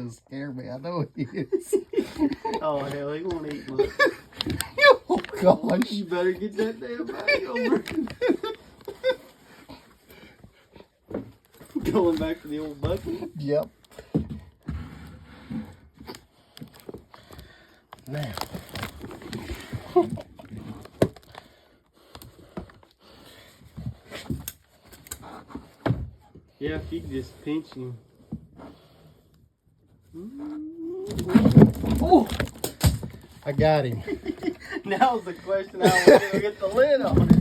gonna scare me. I know he is. Oh hell, he won't eat much. Oh gosh. You better get that damn bag over. Going back to the old bucket. Yep. Now. Yeah, if you could just pinch him. Oh, I got him. Now's the question, how are we gonna get the lid on it?